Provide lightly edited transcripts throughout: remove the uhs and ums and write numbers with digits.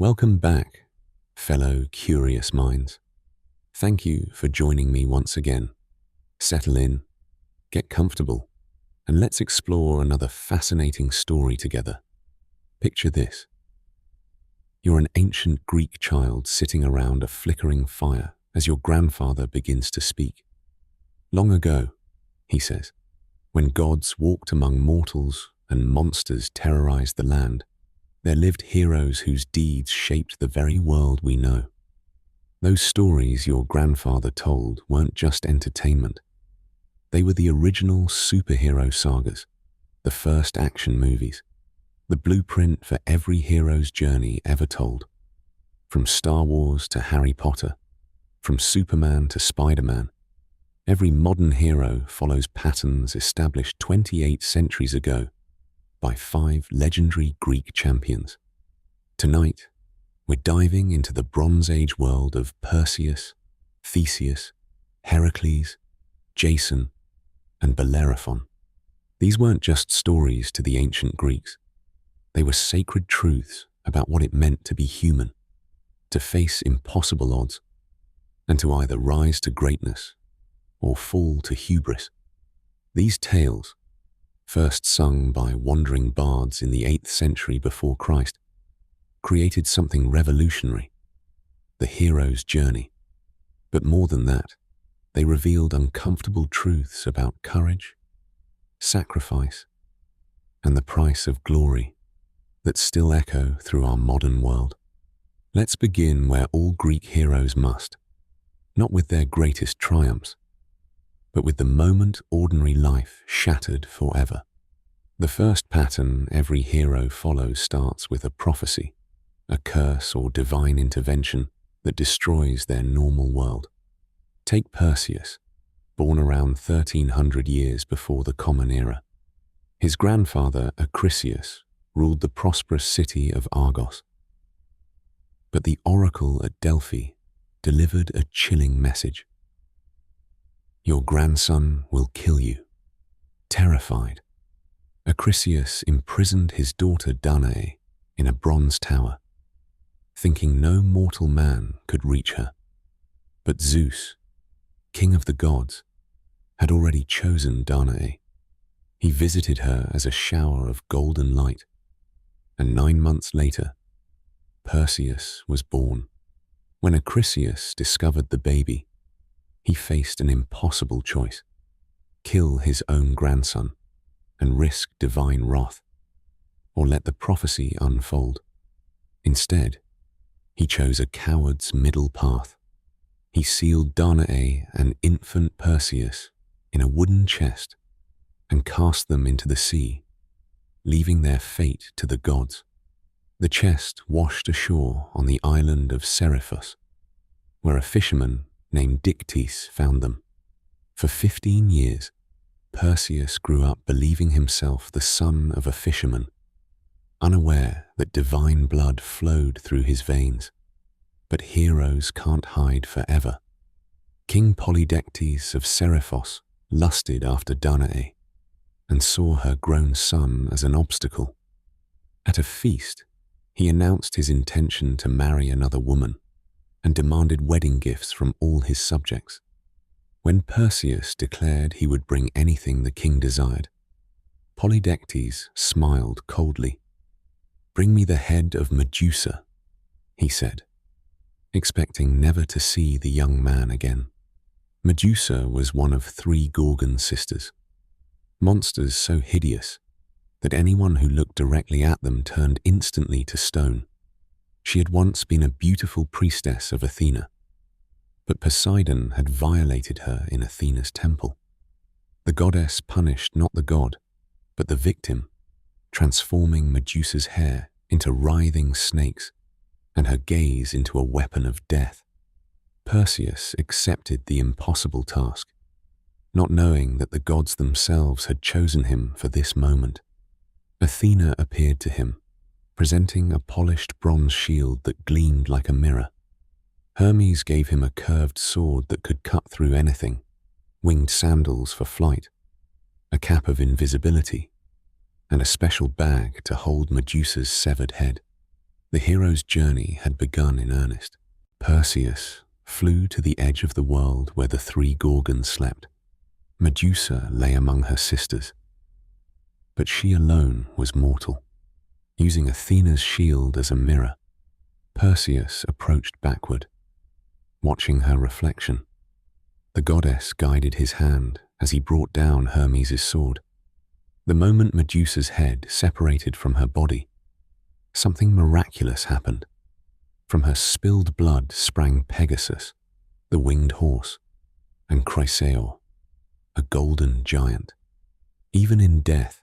Welcome back, fellow curious minds. Thank you for joining me once again. Settle in, get comfortable, and let's explore another fascinating story together. Picture this. You're an ancient Greek child sitting around a flickering fire as your grandfather begins to speak. Long ago, he says, when gods walked among mortals and monsters terrorized the land, there lived heroes whose deeds shaped the very world we know. Those stories your grandfather told weren't just entertainment. They were the original superhero sagas, the first action movies, the blueprint for every hero's journey ever told. From Star Wars to Harry Potter, from Superman to Spider-Man, every modern hero follows patterns established 28 centuries ago by 5 legendary Greek champions. Tonight, we're diving into the Bronze Age world of Perseus, Theseus, Heracles, Jason, and Bellerophon. These weren't just stories to the ancient Greeks. They were sacred truths about what it meant to be human, to face impossible odds, and to either rise to greatness or fall to hubris. These tales, first sung by wandering bards in the 8th century before Christ, created something revolutionary, the hero's journey. But more than that, they revealed uncomfortable truths about courage, sacrifice, and the price of glory that still echo through our modern world. Let's begin where all Greek heroes must, not with their greatest triumphs, but with the moment ordinary life shattered forever. The first pattern every hero follows starts with a prophecy, a curse or divine intervention that destroys their normal world. Take Perseus, born around 1300 years before the Common Era. His grandfather, Heracles, ruled the prosperous city of Argos. But the oracle at Delphi delivered a chilling message. Your grandson will kill you. Terrified, Heracles imprisoned his daughter Danae in a bronze tower, thinking no mortal man could reach her. But Zeus, king of the gods, had already chosen Danae. He visited her as a shower of golden light, and 9 months later, Perseus was born. When Heracles discovered the baby, he faced an impossible choice: kill his own grandson and risk divine wrath, or let the prophecy unfold. Instead, he chose a coward's middle path. He sealed Danae and infant Perseus in a wooden chest and cast them into the sea, leaving their fate to the gods. The chest washed ashore on the island of Seriphos, where a fisherman named Dictys found them. For 15 years, Perseus grew up believing himself the son of a fisherman, unaware that divine blood flowed through his veins. But heroes can't hide forever. King Polydectes of Seriphos lusted after Danae and saw her grown son as an obstacle. At a feast, he announced his intention to marry another woman and demanded wedding gifts from all his subjects. When Perseus declared he would bring anything the king desired, Polydectes smiled coldly. "Bring me the head of Medusa," he said, expecting never to see the young man again. Medusa was one of 3 Gorgon sisters, monsters so hideous that anyone who looked directly at them turned instantly to stone. She had once been a beautiful priestess of Athena, but Poseidon had violated her in Athena's temple. The goddess punished not the god, but the victim, transforming Medusa's hair into writhing snakes and her gaze into a weapon of death. Perseus accepted the impossible task, not knowing that the gods themselves had chosen him for this moment. Athena appeared to him, presenting a polished bronze shield that gleamed like a mirror. Hermes gave him a curved sword that could cut through anything, winged sandals for flight, a cap of invisibility, and a special bag to hold Medusa's severed head. The hero's journey had begun in earnest. Perseus flew to the edge of the world where the three Gorgons slept. Medusa lay among her sisters, but she alone was mortal. Using Athena's shield as a mirror, Perseus approached backward, watching her reflection. The goddess guided his hand as he brought down Hermes' sword. The moment Medusa's head separated from her body, something miraculous happened. From her spilled blood sprang Pegasus, the winged horse, and Chrysaor, a golden giant. Even in death,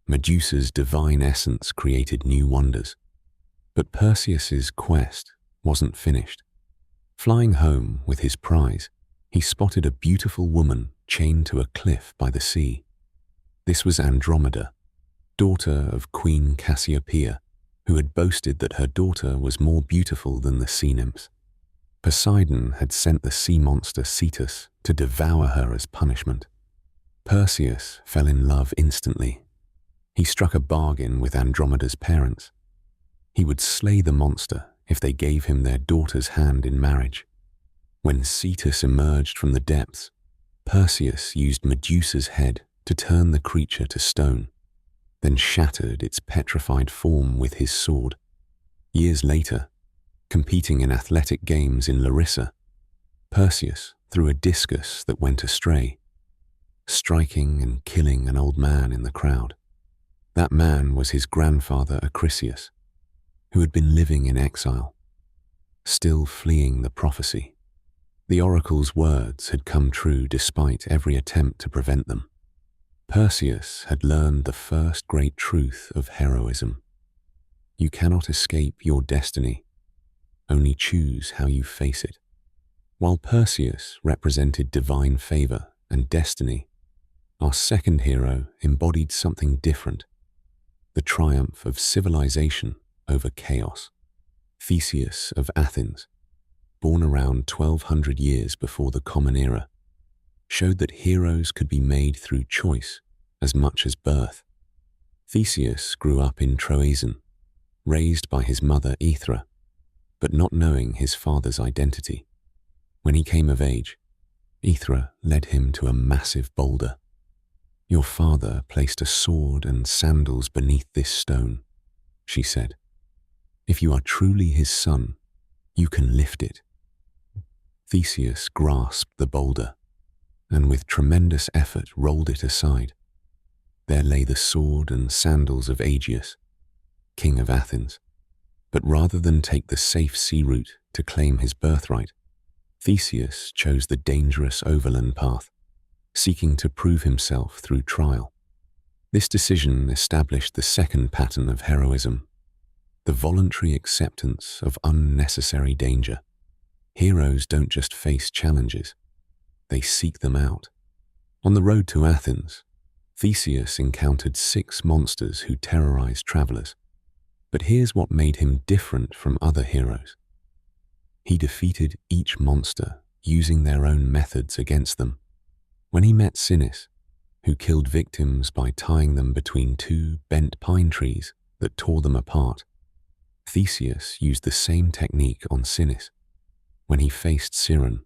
Medusa's divine essence created new wonders. But Perseus's quest wasn't finished. Flying home with his prize, he spotted a beautiful woman chained to a cliff by the sea. This was Andromeda, daughter of Queen Cassiopeia, who had boasted that her daughter was more beautiful than the sea nymphs. Poseidon had sent the sea monster Cetus to devour her as punishment. Perseus fell in love instantly. He struck a bargain with Andromeda's parents. He would slay the monster if they gave him their daughter's hand in marriage. When Cetus emerged from the depths, Perseus used Medusa's head to turn the creature to stone, then shattered its petrified form with his sword. Years later, competing in athletic games in Larissa, Perseus threw a discus that went astray, striking and killing an old man in the crowd. That man was his grandfather Acrisius, who had been living in exile, still fleeing the prophecy. The oracle's words had come true despite every attempt to prevent them. Perseus had learned the first great truth of heroism. You cannot escape your destiny, only choose how you face it. While Perseus represented divine favor and destiny, our second hero embodied something different: the triumph of civilization over chaos. Theseus of Athens, born around 1200 years before the Common Era, showed that heroes could be made through choice as much as birth. Theseus grew up in Troezen, raised by his mother Aethra, but not knowing his father's identity. When he came of age, Aethra led him to a massive boulder. "Your father placed a sword and sandals beneath this stone," she said. "If you are truly his son, you can lift it." Theseus grasped the boulder, and with tremendous effort rolled it aside. There lay the sword and sandals of Aegeus, king of Athens. But rather than take the safe sea route to claim his birthright, Theseus chose the dangerous overland path, seeking to prove himself through trial. This decision established the second pattern of heroism: the voluntary acceptance of unnecessary danger. Heroes don't just face challenges, they seek them out. On the road to Athens, Theseus encountered 6 monsters who terrorized travelers. But here's what made him different from other heroes. He defeated each monster using their own methods against them. When he met Sinis, who killed victims by tying them between 2 bent pine trees that tore them apart, Theseus used the same technique on Sinis. When he faced Siren,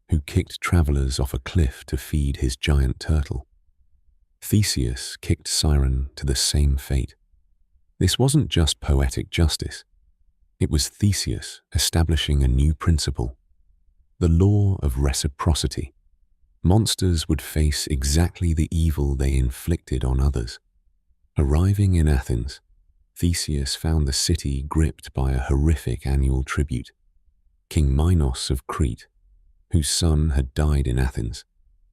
who kicked travelers off a cliff to feed his giant turtle, Theseus kicked Siren to the same fate. This wasn't just poetic justice. It was Theseus establishing a new principle: the law of reciprocity. Monsters would face exactly the evil they inflicted on others. Arriving in Athens, Theseus found the city gripped by a horrific annual tribute. King Minos of Crete, whose son had died in Athens,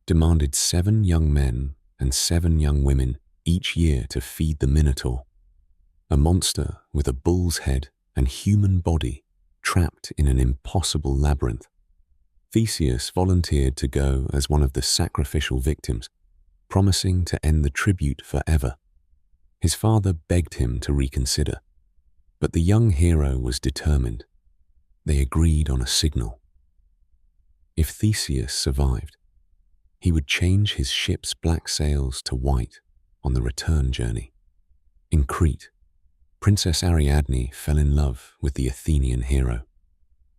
demanded 7 young men and 7 young women each year to feed the Minotaur, a monster with a bull's head and human body trapped in an impossible labyrinth. Theseus volunteered to go as one of the sacrificial victims, promising to end the tribute forever. His father begged him to reconsider, but the young hero was determined. They agreed on a signal. If Theseus survived, he would change his ship's black sails to white on the return journey. In Crete, Princess Ariadne fell in love with the Athenian hero.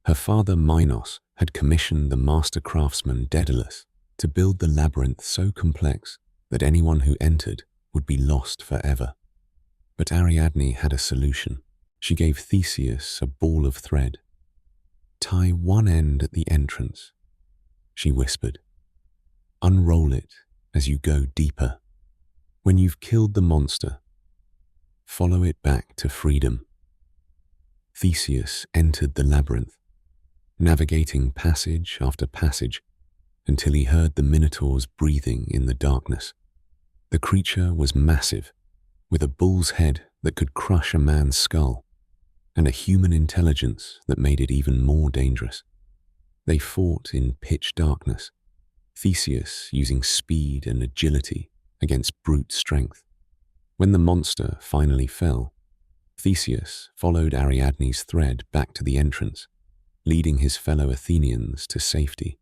Her father Minos had commissioned the master craftsman Daedalus to build the labyrinth so complex that anyone who entered would be lost forever. But Ariadne had a solution. She gave Theseus a ball of thread. "Tie one end at the entrance," she whispered. "Unroll it as you go deeper. When you've killed the monster, follow it back to freedom." Theseus entered the labyrinth, navigating passage after passage until he heard the Minotaur's breathing in the darkness. The creature was massive, with a bull's head that could crush a man's skull, and a human intelligence that made it even more dangerous. They fought in pitch darkness, Theseus using speed and agility against brute strength. When the monster finally fell, Theseus followed Ariadne's thread back to the entrance, leading his fellow Athenians to safety.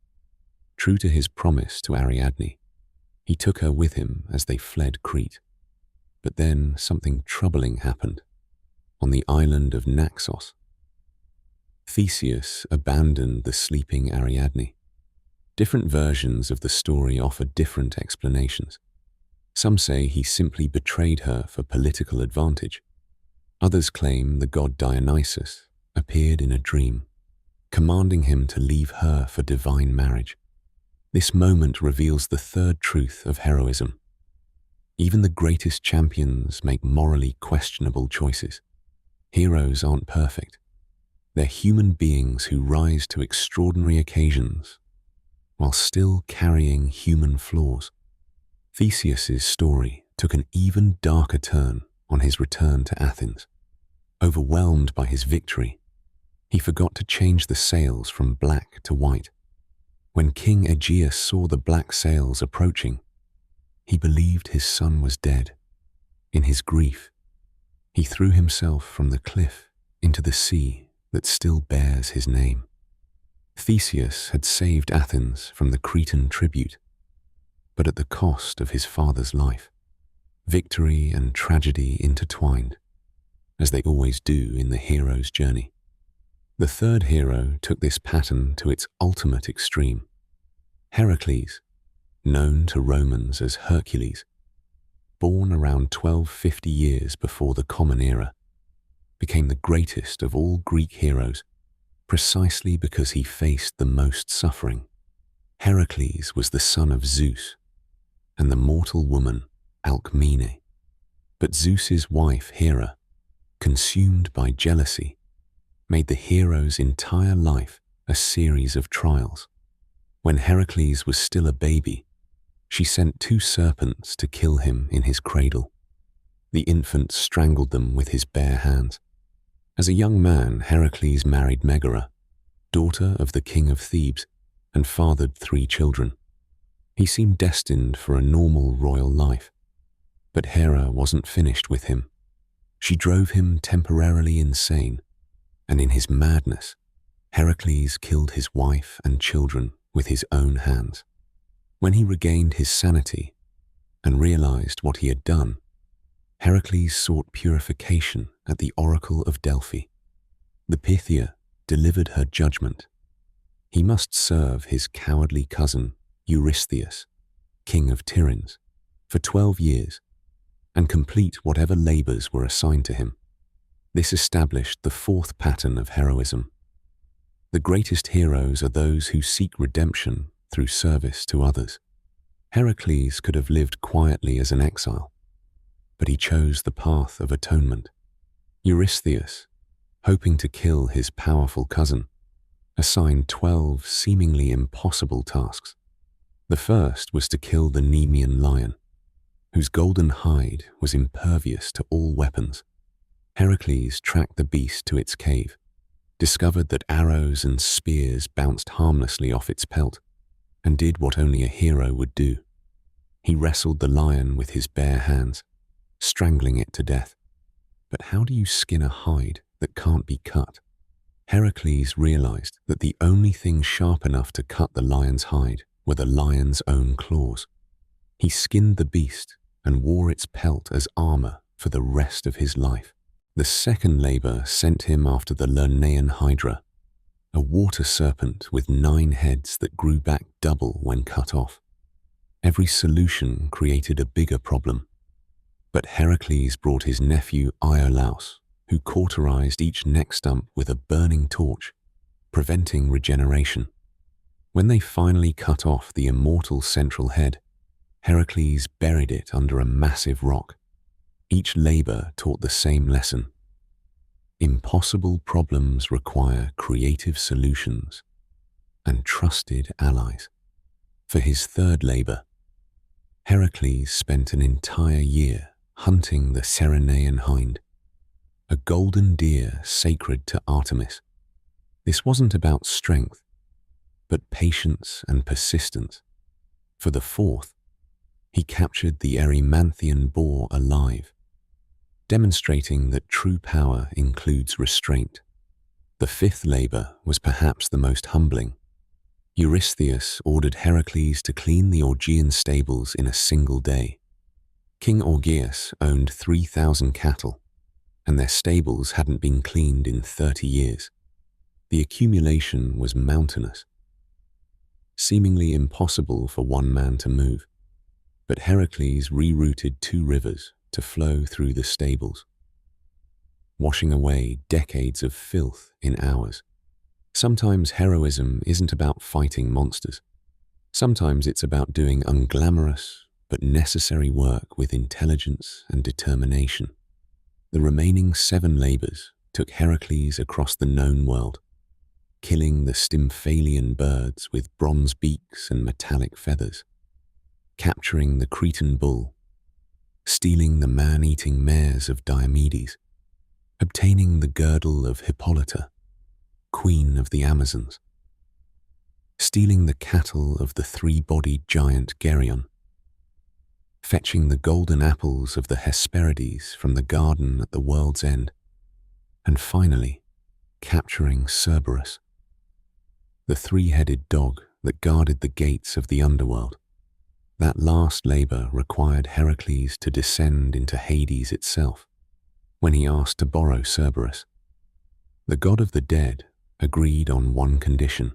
True to his promise to Ariadne, he took her with him as they fled Crete. But then something troubling happened. On the island of Naxos, Theseus abandoned the sleeping Ariadne. Different versions of the story offer different explanations. Some say he simply betrayed her for political advantage. Others claim the god Dionysus appeared in a dream, commanding him to leave her for divine marriage. This moment reveals the third truth of heroism. Even the greatest champions make morally questionable choices. Heroes aren't perfect. They're human beings who rise to extraordinary occasions while still carrying human flaws. Theseus's story took an even darker turn on his return to Athens. Overwhelmed by his victory, he forgot to change the sails from black to white. When King Aegeus saw the black sails approaching, he believed his son was dead. In his grief, he threw himself from the cliff into the sea that still bears his name. Theseus had saved Athens from the Cretan tribute, but at the cost of his father's life. Victory and tragedy intertwined, as they always do in the hero's journey. The third hero took this pattern to its ultimate extreme. Heracles, known to Romans as Hercules, born around 1250 years before the Common Era, became the greatest of all Greek heroes precisely because he faced the most suffering. Heracles was the son of Zeus and the mortal woman Alcmene. But Zeus's wife Hera, consumed by jealousy, made the hero's entire life a series of trials. When Heracles was still a baby, she sent 2 serpents to kill him in his cradle. The infant strangled them with his bare hands. As a young man, Heracles married Megara, daughter of the king of Thebes, and fathered 3 children. He seemed destined for a normal royal life. But Hera wasn't finished with him. She drove him temporarily insane, and in his madness, Heracles killed his wife and children with his own hands. When he regained his sanity and realized what he had done, Heracles sought purification at the Oracle of Delphi. The Pythia delivered her judgment. He must serve his cowardly cousin Eurystheus, king of Tiryns, for 12 years and complete whatever labors were assigned to him. This established the 4th pattern of heroism. The greatest heroes are those who seek redemption through service to others. Heracles could have lived quietly as an exile, but he chose the path of atonement. Eurystheus, hoping to kill his powerful cousin, assigned 12 seemingly impossible tasks. The first was to kill the Nemean lion, whose golden hide was impervious to all weapons. Heracles tracked the beast to its cave, discovered that arrows and spears bounced harmlessly off its pelt, and did what only a hero would do. He wrestled the lion with his bare hands, strangling it to death. But how do you skin a hide that can't be cut? Heracles realized that the only thing sharp enough to cut the lion's hide were the lion's own claws. He skinned the beast and wore its pelt as armor for the rest of his life. The second labor sent him after the Lernaean Hydra, a water serpent with 9 heads that grew back double when cut off. Every solution created a bigger problem. But Heracles brought his nephew Iolaus, who cauterized each neck stump with a burning torch, preventing regeneration. When they finally cut off the immortal central head, Heracles buried it under a massive rock. Each labor taught the same lesson. Impossible problems require creative solutions and trusted allies. For his third labor, Heracles spent an entire year hunting the Ceryneian hind, a golden deer sacred to Artemis. This wasn't about strength, but patience and persistence. For the fourth, he captured the Erymanthian boar alive, demonstrating that true power includes restraint. The fifth labor was perhaps the most humbling. Eurystheus ordered Heracles to clean the Augean stables in a single day. King Augeas owned 3,000 cattle, and their stables hadn't been cleaned in 30 years. The accumulation was mountainous, seemingly impossible for one man to move. But Heracles rerouted 2 rivers to flow through the stables, washing away decades of filth in hours. Sometimes heroism isn't about fighting monsters. Sometimes it's about doing unglamorous but necessary work with intelligence and determination. The remaining 7 labors took Heracles across the known world, killing the Stymphalian birds with bronze beaks and metallic feathers, capturing the Cretan bull, stealing the man-eating mares of Diomedes, obtaining the girdle of Hippolyta, queen of the Amazons, stealing the cattle of the 3-bodied giant Geryon, fetching the golden apples of the Hesperides from the garden at the world's end, and finally capturing Cerberus, the 3-headed dog that guarded the gates of the underworld. That last labor required Heracles to descend into Hades itself. When he asked to borrow Cerberus, the god of the dead agreed on one condition.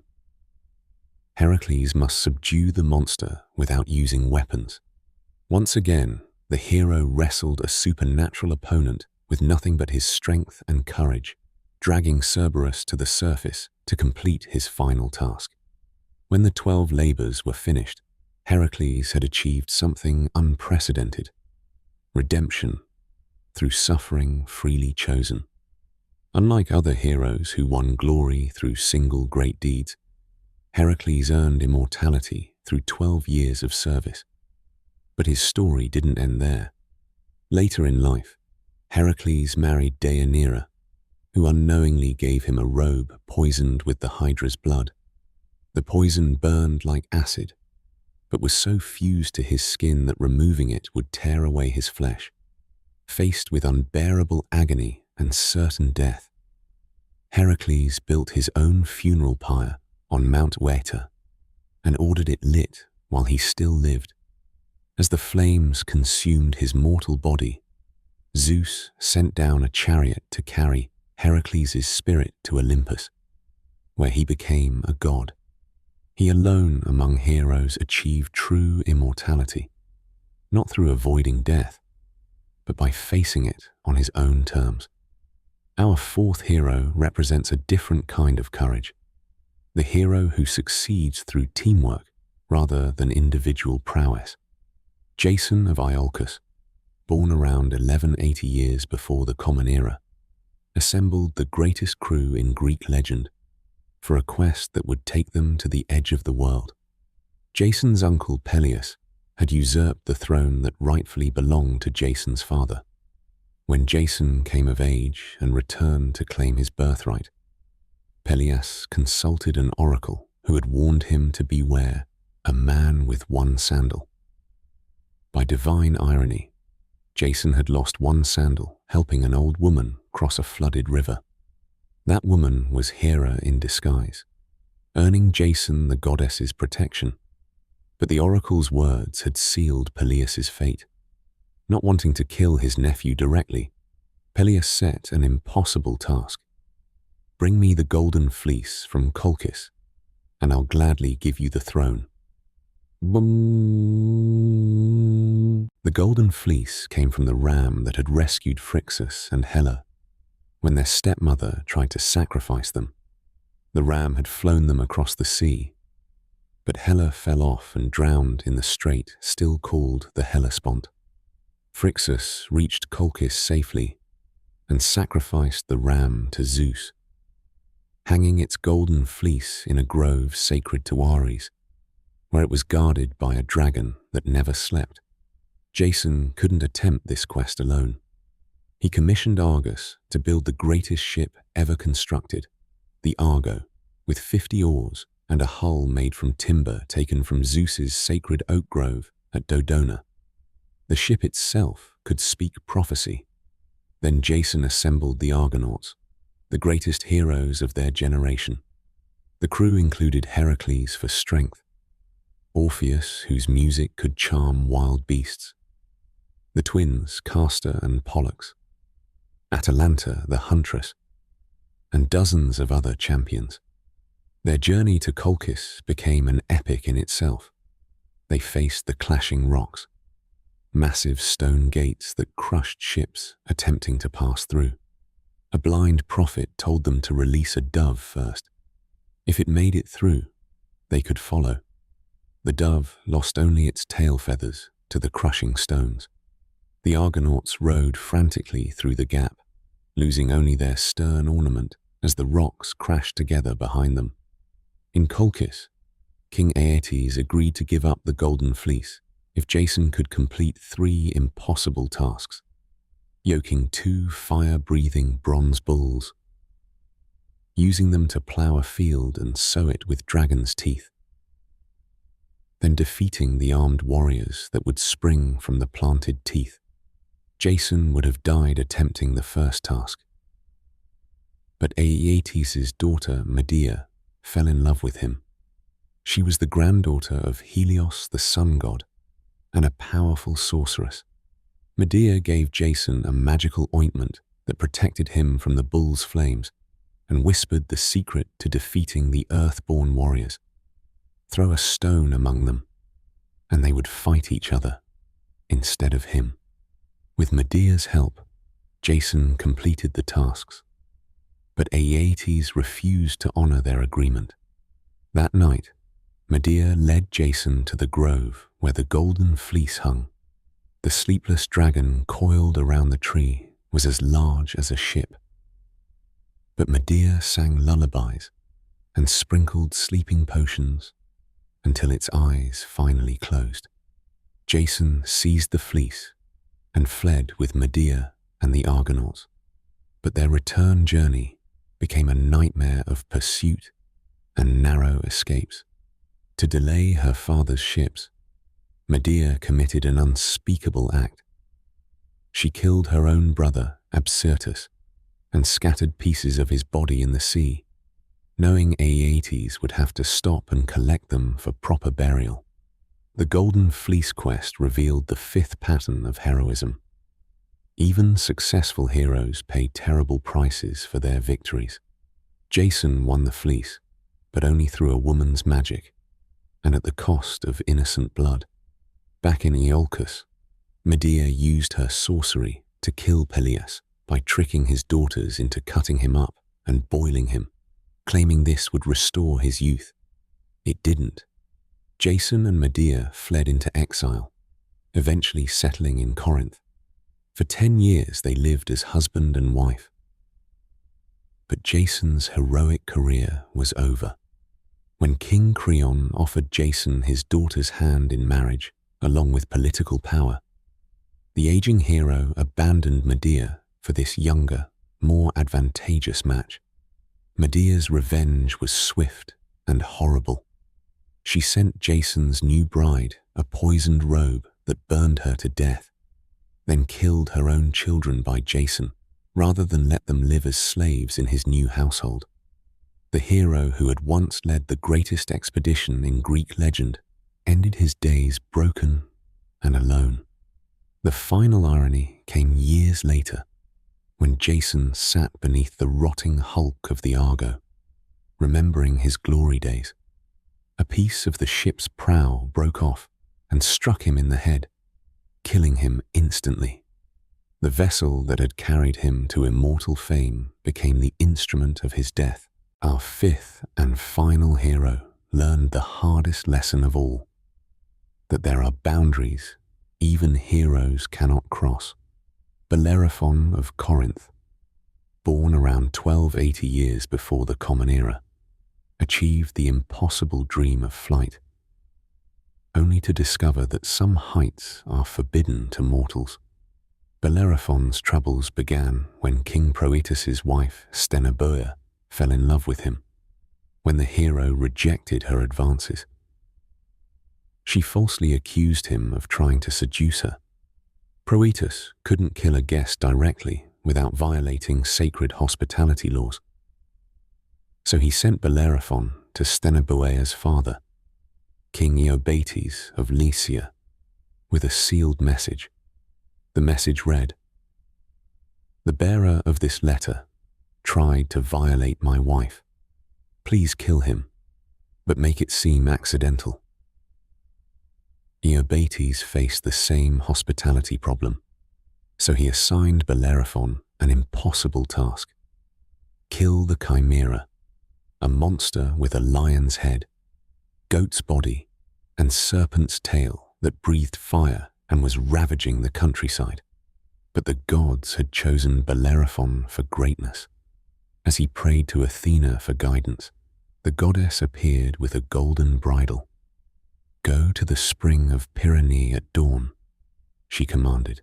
Heracles must subdue the monster without using weapons. Once again, the hero wrestled a supernatural opponent with nothing but his strength and courage, dragging Cerberus to the surface to complete his final task. When the 12 labors were finished, Heracles had achieved something unprecedented: redemption through suffering freely chosen. Unlike other heroes who won glory through single great deeds, Heracles earned immortality through 12 years of service. But his story didn't end there. Later in life, Heracles married Deianira, who unknowingly gave him a robe poisoned with the Hydra's blood. The poison burned like acid, but was so fused to his skin that removing it would tear away his flesh. Faced with unbearable agony and certain death, Heracles built his own funeral pyre on Mount Oeta and ordered it lit while he still lived. As the flames consumed his mortal body, Zeus sent down a chariot to carry Heracles' spirit to Olympus, where he became a god. He alone among heroes achieved true immortality, not through avoiding death, but by facing it on his own terms. Our fourth hero represents a different kind of courage, the hero who succeeds through teamwork rather than individual prowess. Jason of Iolcus, born around 1180 years before the Common Era, assembled the greatest crew in Greek legend for a quest that would take them to the edge of the world. Jason's uncle Peleus had usurped the throne that rightfully belonged to Jason's father. When Jason came of age and returned to claim his birthright, Peleus consulted an oracle who had warned him to beware a man with one sandal. By divine irony, Jason had lost one sandal helping an old woman cross a flooded river. That woman was Hera in disguise, earning Jason the goddess's protection. But the oracle's words had sealed Peleus's fate. Not wanting to kill his nephew directly, Peleus set an impossible task. Bring me the golden fleece from Colchis, and I'll gladly give you the throne. Boom. The golden fleece came from the ram that had rescued Phrixus and Helle when their stepmother tried to sacrifice them. The ram had flown them across the sea, but Helle fell off and drowned in the strait still called the Hellespont. Phrixus reached Colchis safely and sacrificed the ram to Zeus, hanging its golden fleece in a grove sacred to Ares, where it was guarded by a dragon that never slept. Jason couldn't attempt this quest alone. He commissioned Argus to build the greatest ship ever constructed, the Argo, with 50 oars and a hull made from timber taken from Zeus's sacred oak grove at Dodona. The ship itself could speak prophecy. Then Jason assembled the Argonauts, the greatest heroes of their generation. The crew included Heracles for strength, Orpheus, whose music could charm wild beasts, the twins Castor and Pollux, Atalanta the huntress, and dozens of other champions. Their journey to Colchis became an epic in itself. They faced the clashing rocks, massive stone gates that crushed ships attempting to pass through. A blind prophet told them to release a dove first. If it made it through, they could follow. The dove lost only its tail feathers to the crushing stones. The Argonauts rode frantically through the gap, losing only their stern ornament as the rocks crashed together behind them. In Colchis, King Aeetes agreed to give up the golden fleece if Jason could complete 3 impossible tasks: yoking 2 fire-breathing bronze bulls, using them to plow a field and sow it with dragon's teeth, then defeating the armed warriors that would spring from the planted teeth. Jason would have died attempting the first task. But Aeetes' daughter Medea fell in love with him. She was the granddaughter of Helios the sun god and a powerful sorceress. Medea gave Jason a magical ointment that protected him from the bull's flames and whispered the secret to defeating the earthborn warriors. Throw a stone among them, and they would fight each other instead of him. With Medea's help, Jason completed the tasks, but Aeetes refused to honor their agreement. That night, Medea led Jason to the grove where the golden fleece hung. The sleepless dragon coiled around the tree was as large as a ship. But Medea sang lullabies and sprinkled sleeping potions until its eyes finally closed. Jason seized the fleece and fled with Medea and the Argonauts. But their return journey became a nightmare of pursuit and narrow escapes. To delay her father's ships, Medea committed an unspeakable act. She killed her own brother, Absyrtus, and scattered pieces of his body in the sea, knowing Aeetes would have to stop and collect them for proper burial. The Golden Fleece quest revealed the 5th pattern of heroism. Even successful heroes pay terrible prices for their victories. Jason won the fleece, but only through a woman's magic, and at the cost of innocent blood. Back in Iolcus, Medea used her sorcery to kill Peleus by tricking his daughters into cutting him up and boiling him, claiming this would restore his youth. It didn't. Jason and Medea fled into exile, eventually settling in Corinth. For 10 years they lived as husband and wife. But Jason's heroic career was over. When King Creon offered Jason his daughter's hand in marriage, along with political power, the aging hero abandoned Medea for this younger, more advantageous match. Medea's revenge was swift and horrible. She sent Jason's new bride a poisoned robe that burned her to death, then killed her own children by Jason, rather than let them live as slaves in his new household. The hero who had once led the greatest expedition in Greek legend ended his days broken and alone. The final irony came years later, when Jason sat beneath the rotting hulk of the Argo, remembering his glory days. A piece of the ship's prow broke off and struck him in the head, killing him instantly. The vessel that had carried him to immortal fame became the instrument of his death. Our fifth and final hero learned the hardest lesson of all, that there are boundaries even heroes cannot cross. Bellerophon of Corinth, born around 1280 years before the Common Era, achieved the impossible dream of flight, only to discover that some heights are forbidden to mortals. Bellerophon's troubles began when King Proetus's wife, Stheneboea, fell in love with him, when the hero rejected her advances. She falsely accused him of trying to seduce her. Proetus couldn't kill a guest directly without violating sacred hospitality laws. So he sent Bellerophon to Stheneboea's father, King Iobates of Lycia, with a sealed message. The message read, "The bearer of this letter tried to violate my wife. Please kill him, but make it seem accidental." Iobates faced the same hospitality problem, so he assigned Bellerophon an impossible task: kill the Chimera, a monster with a lion's head, goat's body, and serpent's tail that breathed fire and was ravaging the countryside. But the gods had chosen Bellerophon for greatness. As he prayed to Athena for guidance, the goddess appeared with a golden bridle. "Go to the spring of Pyrenees at dawn," she commanded.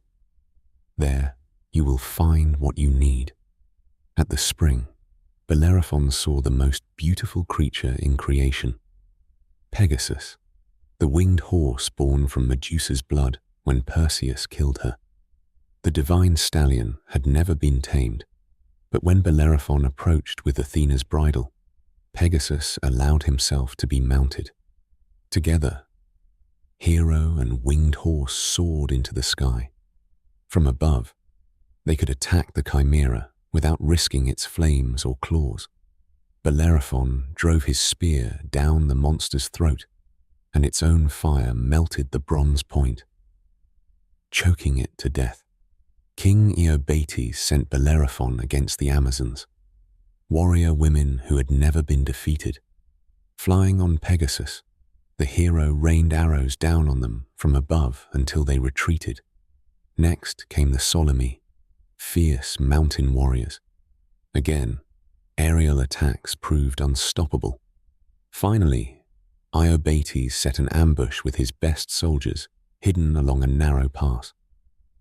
"There you will find what you need." At the spring, Bellerophon saw the most beautiful creature in creation, Pegasus, the winged horse born from Medusa's blood when Perseus killed her. The divine stallion had never been tamed, but when Bellerophon approached with Athena's bridle, Pegasus allowed himself to be mounted. Together, hero and winged horse soared into the sky. From above, they could attack the Chimera without risking its flames or claws. Bellerophon drove his spear down the monster's throat, and its own fire melted the bronze point, choking it to death. King Iobates sent Bellerophon against the Amazons, warrior women who had never been defeated. Flying on Pegasus, the hero rained arrows down on them from above until they retreated. Next came the Solymi, fierce mountain warriors. Again, aerial attacks proved unstoppable. Finally, Iobates set an ambush with his best soldiers hidden along a narrow pass.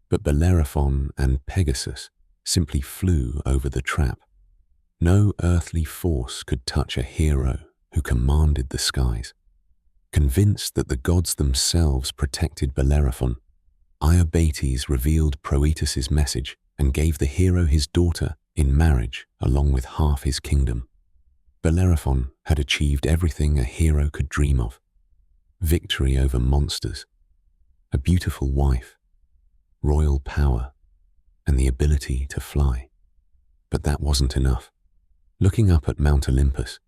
But Bellerophon and Pegasus simply flew over the trap. No earthly force could touch a hero who commanded the skies. Convinced that the gods themselves protected Bellerophon, Iobates revealed Proetus's message and gave the hero his daughter in marriage along with half his kingdom. Bellerophon had achieved everything a hero could dream of: victory over monsters, a beautiful wife, royal power, and the ability to fly. But that wasn't enough. Looking up at Mount Olympus,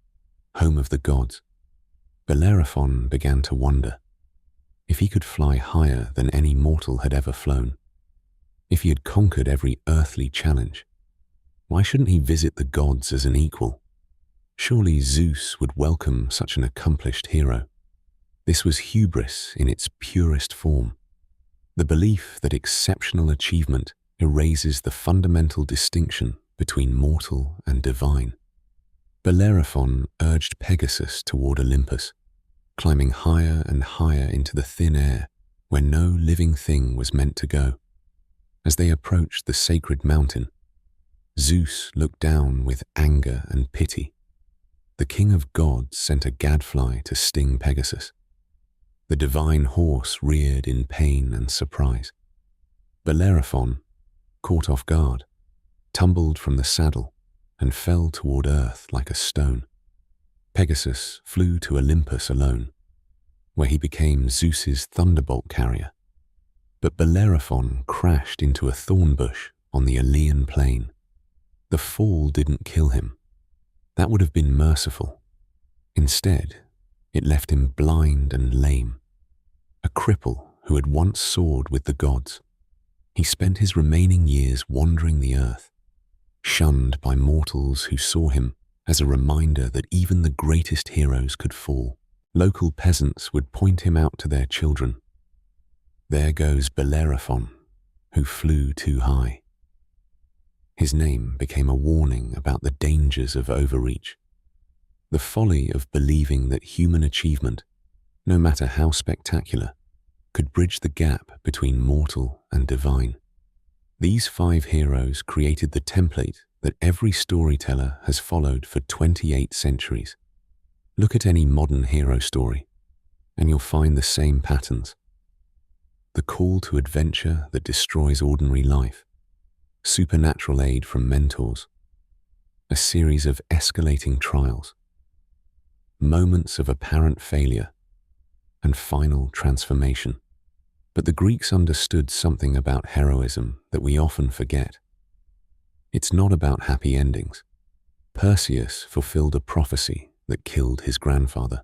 home of the gods, Bellerophon began to wonder if he could fly higher than any mortal had ever flown. If he had conquered every earthly challenge, why shouldn't he visit the gods as an equal? Surely Zeus would welcome such an accomplished hero. This was hubris in its purest form, the belief that exceptional achievement erases the fundamental distinction between mortal and divine. Bellerophon urged Pegasus toward Olympus, climbing higher and higher into the thin air where no living thing was meant to go. As they approached the sacred mountain, Zeus looked down with anger and pity. The king of gods sent a gadfly to sting Pegasus. The divine horse reared in pain and surprise. Bellerophon, caught off guard, tumbled from the saddle and fell toward earth like a stone. Pegasus flew to Olympus alone, where he became Zeus's thunderbolt carrier. But Bellerophon crashed into a thorn bush on the Aleian plain. The fall didn't kill him. That would have been merciful. Instead, it left him blind and lame, a cripple who had once soared with the gods. He spent his remaining years wandering the earth, shunned by mortals who saw him as a reminder that even the greatest heroes could fall. Local peasants would point him out to their children. There goes Bellerophon, who flew too high. His name became a warning about the dangers of overreach, the folly of believing that human achievement, no matter how spectacular, could bridge the gap between mortal and divine. These 5 heroes created the template that every storyteller has followed for 28 centuries. Look at any modern hero story, and you'll find the same patterns. The call to adventure that destroys ordinary life, supernatural aid from mentors, a series of escalating trials, moments of apparent failure, and final transformation. But the Greeks understood something about heroism that we often forget. It's not about happy endings. Perseus fulfilled a prophecy that killed his grandfather.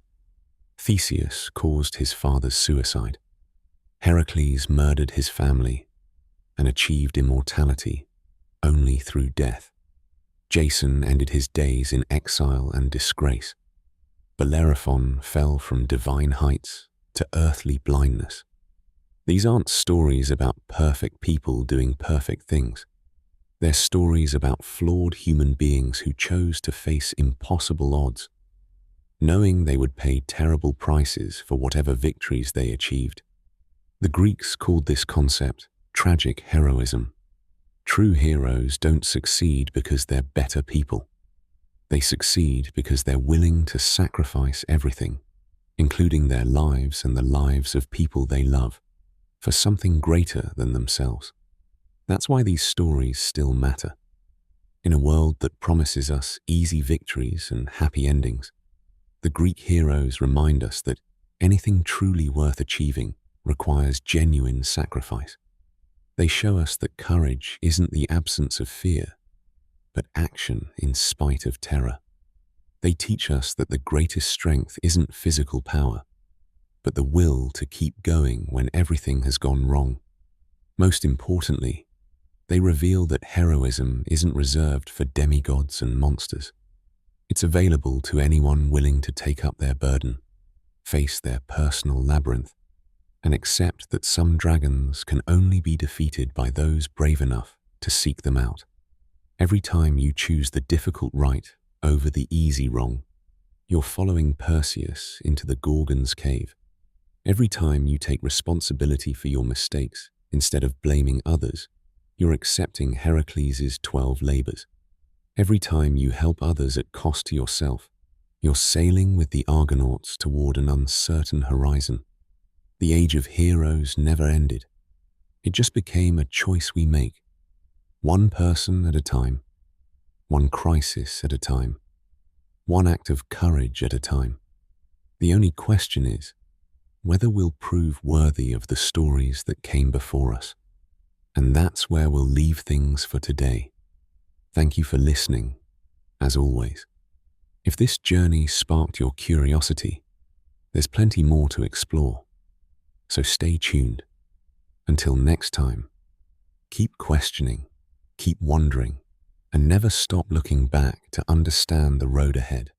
Theseus caused his father's suicide. Heracles murdered his family and achieved immortality only through death. Jason ended his days in exile and disgrace. Bellerophon fell from divine heights to earthly blindness. These aren't stories about perfect people doing perfect things. They're stories about flawed human beings who chose to face impossible odds, knowing they would pay terrible prices for whatever victories they achieved. The Greeks called this concept tragic heroism. True heroes don't succeed because they're better people. They succeed because they're willing to sacrifice everything, including their lives and the lives of people they love, for something greater than themselves. That's why these stories still matter. In a world that promises us easy victories and happy endings, the Greek heroes remind us that anything truly worth achieving requires genuine sacrifice. They show us that courage isn't the absence of fear, but action in spite of terror. They teach us that the greatest strength isn't physical power, but the will to keep going when everything has gone wrong. Most importantly, they reveal that heroism isn't reserved for demigods and monsters. It's available to anyone willing to take up their burden, face their personal labyrinth, and accept that some dragons can only be defeated by those brave enough to seek them out. Every time you choose the difficult right over the easy wrong, you're following Perseus into the Gorgon's cave. Every time you take responsibility for your mistakes instead of blaming others, you're accepting Heracles' 12 labors. Every time you help others at cost to yourself, you're sailing with the Argonauts toward an uncertain horizon. The age of heroes never ended. It just became a choice we make, one person at a time, one crisis at a time, one act of courage at a time. The only question is whether we'll prove worthy of the stories that came before us. And that's where we'll leave things for today. Thank you for listening, as always. If this journey sparked your curiosity, there's plenty more to explore. So stay tuned. Until next time, keep questioning, keep wondering, and never stop looking back to understand the road ahead.